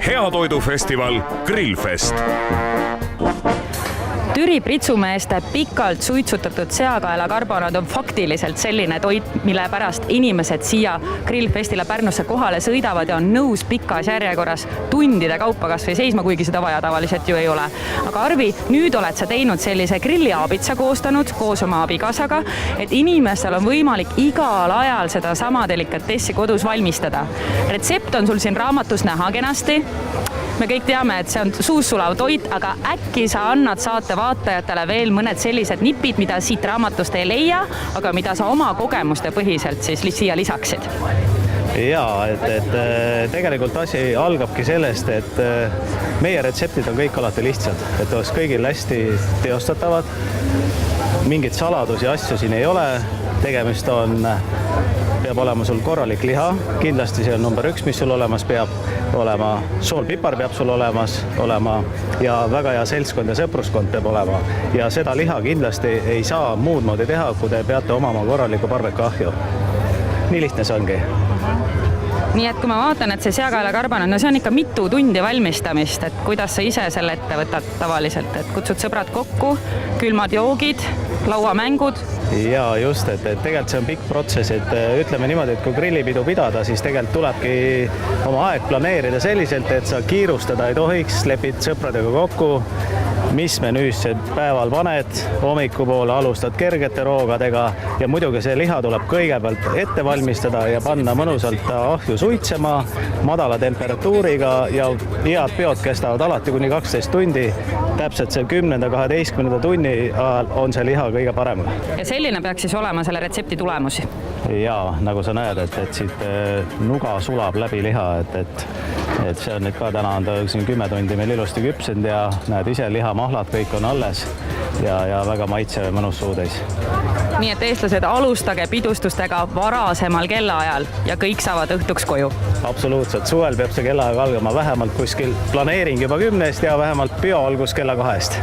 Heatoidufestival Grillfest. Türi pritsumeeste pikalt suitsutatud seakaela karbonad on faktiliselt selline toit, mille pärast inimesed siia Grillfestile Pärnusse kohale sõidavad ja on nõus pikas järjekorras tundide kaupa kas või seisma, kuigi seda vaja tavaliselt ju ei ole. Aga Arvi, nüüd oled sa teinud sellise grilliaabitsa koostanud koos oma abikaasaga, et inimestel on võimalik igal ajal seda sama delikatessi kodus valmistada. Retsept on sul siin raamatus näha kenasti. Me kõik teame, et see on suussulav toit, aga äkki sa annad saate vaatajatele veel mõned sellised nipid, mida siit raamatust ei leia, aga mida sa oma kogemuste põhiselt siis siia lisaksid? Jaa, et tegelikult asi algabki sellest, et meie retseptid on kõik alati lihtsad, et oleks kõigil hästi teostatavad. Mingit saladusi asju siin ei ole, tegemist peab olema sul korralik liha, kindlasti see on number 1, mis sul olemas peab olema, soolpipar peab sul olemas olema ja väga hea seltskond ja sõpruskond peab olema. Ja seda liha kindlasti ei saa muud moodi teha, kui te peate omama korraliku parvekahju. Nii lihtne see ongi. Nii et kui ma vaatan, et see seakaela karbon on, no see on ikka mitu tundi valmistamist, et kuidas sa ise selle ette võtad tavaliselt, et kutsud sõbrad kokku, külmad joogid, lauamängud? Jaa, just, et tegelikult see on pikk protsess, et ütleme niimoodi, et kui grillipidu pidada, siis tegelikult tulebki oma aeg planeerida selliselt, et sa kiirustada ei tohiks, lepid sõpradega kokku, mis menüüsse päeval paned, hommikupoole alustad kergete roogadega ja muidugi see liha tuleb kõigepealt ette valmistada ja panna mõnusalt ahju suitsema, madala temperatuuriga ja head peod kestavad alati kuni 12 tundi. Täpselt see 10-12 tunni ajal on see liha kõige parem. Ja selline peaks siis olema selle retsepti tulemusi? Jaa, nagu sa näed, et siit nuga sulab läbi liha, et see on nüüd ka täna on ta siin 10 tundi meil ilusti küpsend ja näed ise lihamahlad kõik on alles ja väga maitsev ja mõnus suutäis. Nii et eestlased, alustage pidustustega varasemal kellaajal ja kõik saavad õhtuks koju. Absoluutselt, suvel peab see kellaaeg algama vähemalt kuskil planeering juba 10 ja vähemalt peo algus kella 2.